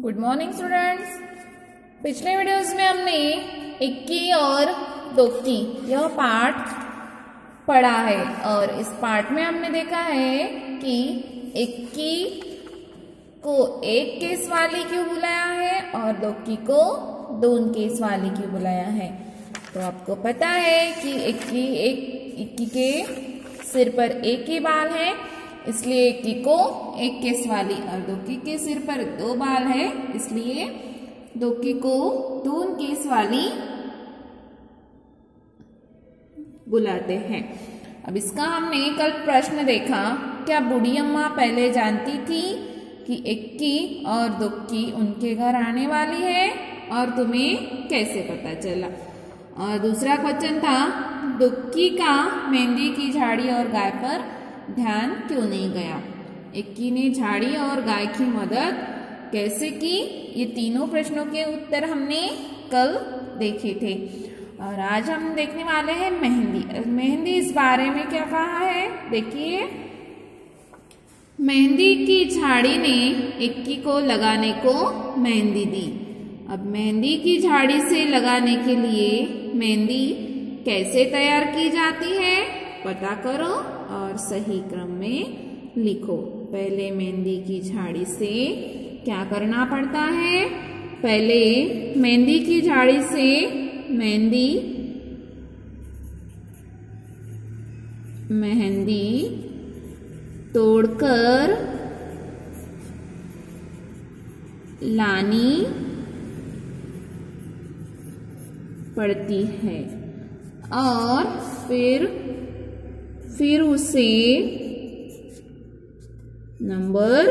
Good morning students. पिछले videos में हमने इक्की और दोक्की यह पार्ट पढ़ा है और इस पार्ट में हमने देखा है कि इक्की को एक केस वाली क्यों बुलाया है और दोक्की को दोन केस वाली क्यों बुलाया है। तो आपको पता है कि इक्की के सिर पर एक ही बाल है, इसलिए इक्की को एक केस वाली, और दोक्की के सिर पर दो बाल है, इसलिए दोक्की को दोन केस वाली बुलाते हैं। अब इसका हमने कल प्रश्न देखा, क्या बूढ़ी अम्मा पहले जानती थी कि इक्की और दोक्की उनके घर आने वाली है और तुम्हें कैसे पता चला। और दूसरा क्वेश्चन था, दोक्की का मेहंदी की झाड़ी और गाय पर ध्यान क्यों नहीं गया। इक्की ने झाड़ी और गाय की मदद कैसे की। ये तीनों प्रश्नों के उत्तर हमने कल देखे थे और आज हम देखने वाले हैं मेहंदी इस बारे में क्या कहा है। देखिए, मेहंदी की झाड़ी ने इक्की को लगाने को मेहंदी दी। अब मेहंदी की झाड़ी से लगाने के लिए मेहंदी कैसे तैयार की जाती है पता करो और सही क्रम में लिखो। पहले मेहंदी की झाड़ी से क्या करना पड़ता है। पहले मेहंदी की झाड़ी से मेहंदी तोड़कर लानी पड़ती है और फिर उसे नंबर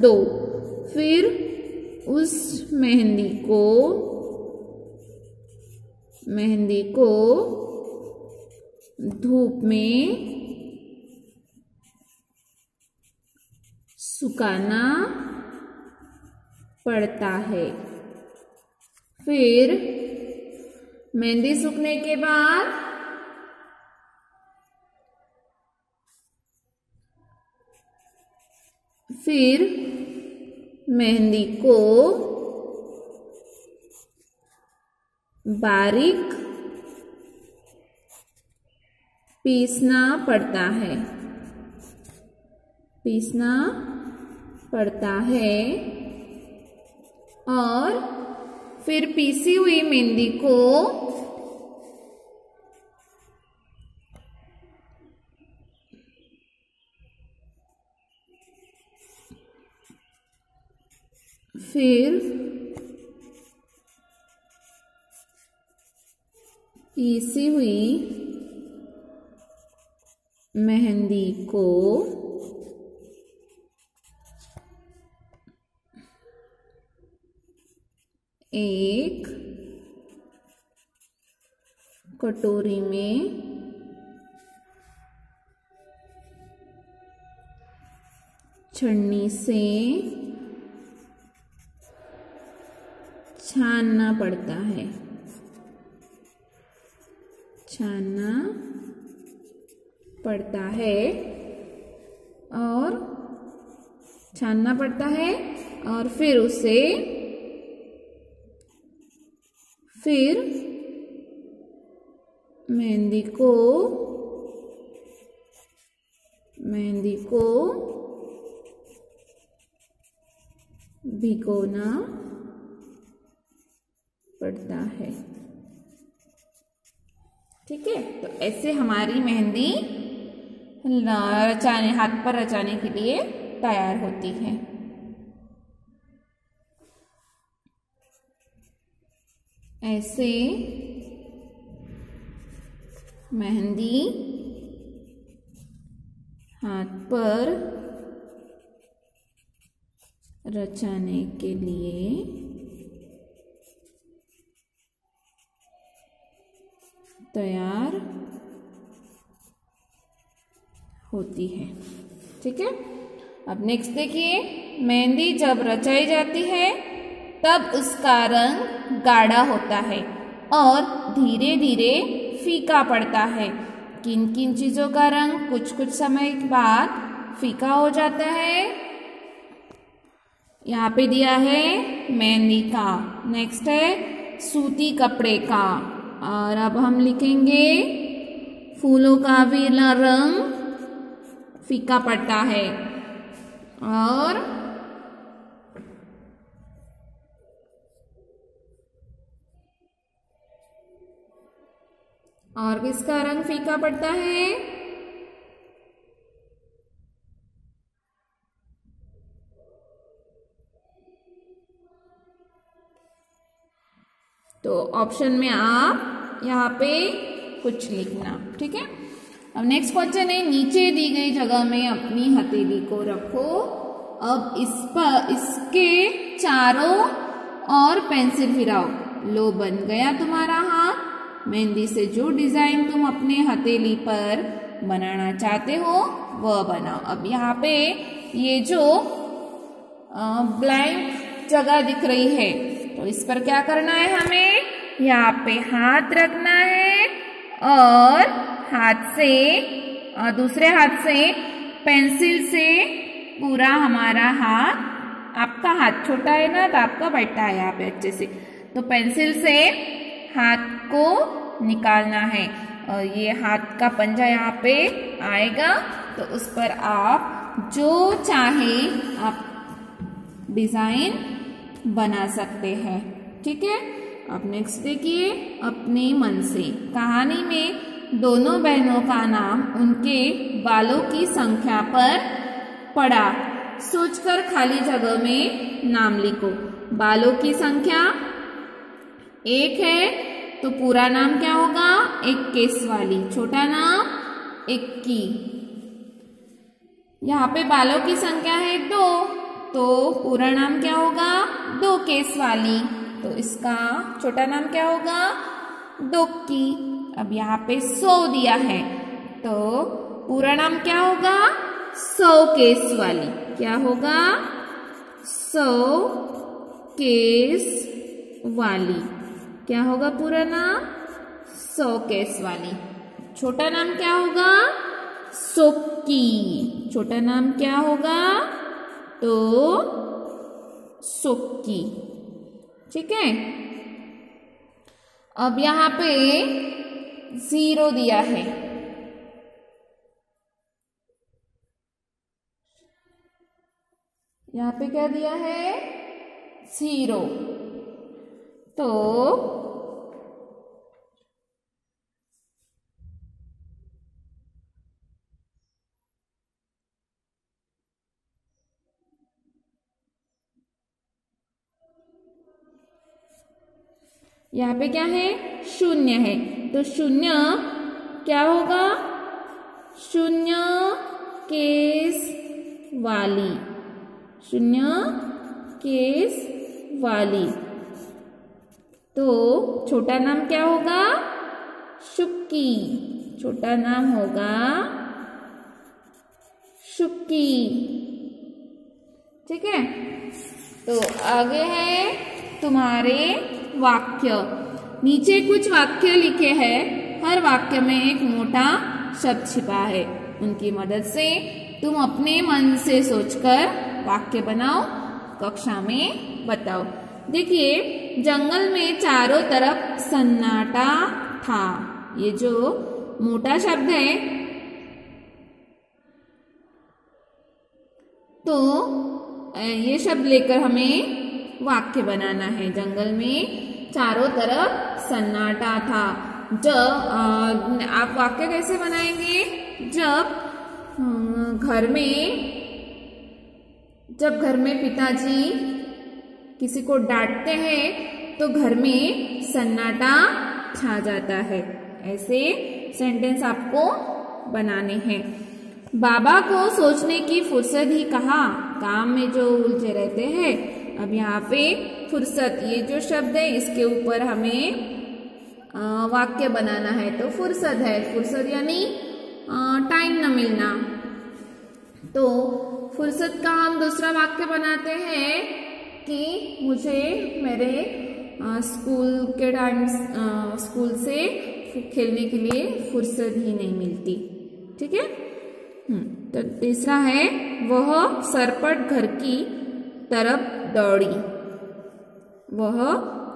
2, फिर उस मेहंदी को धूप में सुखाना पड़ता है। फिर मेहंदी सूखने के बाद फिर मेहंदी को बारीक पीसना पड़ता है और फिर पीसी हुई मेहंदी को एक कटोरी में छन्नी से छानना पड़ता है। और फिर मेहंदी को भिगोना पड़ता है। ठीक है, तो ऐसे हमारी मेहंदी हाथ पर रचाने के लिए तैयार होती है। ऐसे मेहंदी हाथ पर रचाने के लिए तैयार होती है। ठीक है, अब नेक्स्ट देखिए, मेहंदी जब रचाई जाती है तब उसका रंग गाढ़ा होता है और धीरे धीरे फीका पड़ता है। किन किन चीजों का रंग कुछ कुछ समय बाद फीका हो जाता है। यहाँ पे दिया है मेहंदी का, नेक्स्ट है सूती कपड़े का, और अब हम लिखेंगे फूलों का भी रंग फीका पड़ता है, और किसका रंग फीका पड़ता है? तो ऑप्शन में आप यहाँ पे कुछ लिखना, ठीक है। अब नेक्स्ट क्वेश्चन है, नीचे दी गई जगह में अपनी हथेली को रखो। अब इसके चारों ओर पेंसिल फिराओ। लो बन गया तुम्हारा हाथ। मेहंदी से जो डिजाइन तुम अपने हथेली पर बनाना चाहते हो वह बनाओ। अब यहाँ पे ये जो ब्लैंक जगह दिख रही है, तो इस पर क्या करना है हमें? यहाँ पे हाथ रखना है और दूसरे हाथ से पेंसिल से पूरा हमारा हाथ, आपका हाथ छोटा है ना तो आपका बैठा है यहाँ पे अच्छे से, तो पेंसिल से हाथ को निकालना है और ये हाथ का पंजा यहाँ पे आएगा, तो उस पर आप जो चाहे आप डिजाइन बना सकते हैं, ठीक है। अब नेक्स्ट देखिए, अपने मन से। कहानी में दोनों बहनों का नाम उनके बालों की संख्या पर पड़ा। सोचकर खाली जगह में नाम लिखो। बालों की संख्या 1 है तो पूरा नाम क्या होगा? 1 केस वाली। छोटा नाम 21। यहाँ पे बालों की संख्या है 2, तो पूरा नाम क्या होगा? 2 केस वाली। तो इसका छोटा नाम क्या होगा? 2की। अब यहाँ पे 100 दिया है, तो पूरा नाम क्या होगा? 100 केस वाली। क्या होगा? 100 केस वाली। क्या होगा पूरा नाम? 100 केस वाली। छोटा नाम क्या होगा? सोकी। छोटा नाम क्या होगा? तो सोकी, ठीक है। अब यहाँ पे 0 दिया है, यहाँ पे क्या दिया है? 0। तो यहाँ पे क्या है? 0 है, तो 0 क्या होगा? 0 केस वाली। 0 केस वाली। तो छोटा नाम क्या होगा? शुक्की। छोटा नाम होगा शुक्की, ठीक है। तो आगे है तुम्हारे वाक्य। नीचे कुछ वाक्य लिखे हैं, हर वाक्य में एक मोटा शब्द छिपा है। उनकी मदद से तुम अपने मन से सोचकर वाक्य बनाओ, कक्षा में बताओ। देखिए, जंगल में चारों तरफ सन्नाटा था। ये जो मोटा शब्द है, तो ये शब्द लेकर हमें वाक्य बनाना है। जंगल में चारों तरफ सन्नाटा था। जब आप वाक्य कैसे बनाएंगे? जब घर में पिताजी किसी को डांटते हैं तो घर में सन्नाटा छा जाता है। ऐसे सेंटेंस आपको बनाने हैं। बाबा को सोचने की फुर्सत ही कहा, काम में जो उलझे रहते हैं। अब यहाँ पे फुर्सत, ये जो शब्द है इसके ऊपर हमें वाक्य बनाना है, तो फुर्सत है। फुर्सत यानी टाइम न मिलना। तो फुर्सत का हम दूसरा वाक्य बनाते हैं कि मुझे मेरे स्कूल के टाइम स्कूल से खेलने के लिए फुर्सत ही नहीं मिलती, ठीक है। तो तीसरा है, वह सरपट घर की तरफ दौड़ी। वह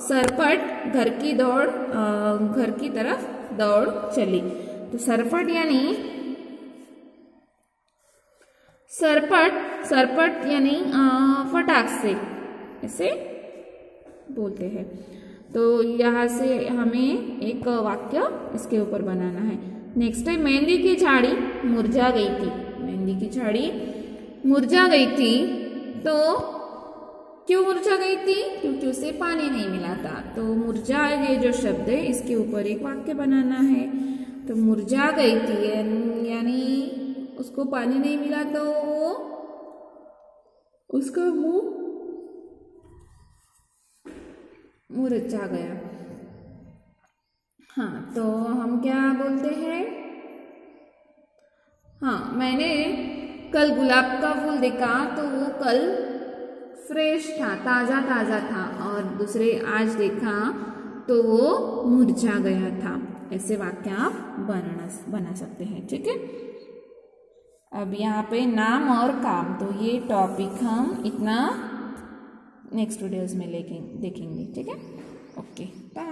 सरपट घर की तरफ दौड़ चली। तो सरपट यानी सरपट यानी फटाक से ऐसे बोलते हैं। तो यहाँ से हमें एक वाक्य इसके ऊपर बनाना है। नेक्स्ट है, मेहंदी की झाड़ी मुरझा गई थी। मेहंदी की झाड़ी मुरझा गई थी। तो क्यों मुरझा गई थी? क्योंकि उसे पानी नहीं मिला था। तो मुरझा ये जो शब्द है इसके ऊपर एक वाक्य बनाना है। तो मुरझा गई थी यानी उसको पानी नहीं मिला तो उसका मुंह मुरझा गया। हाँ, तो हम क्या बोलते हैं? हाँ, मैंने कल गुलाब का फूल देखा तो वो कल फ्रेश था, ताज़ा ताज़ा था, और दूसरे आज देखा तो वो मुरझा गया था। ऐसे वाक्य आप बना सकते हैं। ठीक है। अब यहाँ पे नाम और काम, तो ये टॉपिक हम इतना नेक्स्ट वीडियोज़ में देखेंगे। ठीक है। Okay, bye.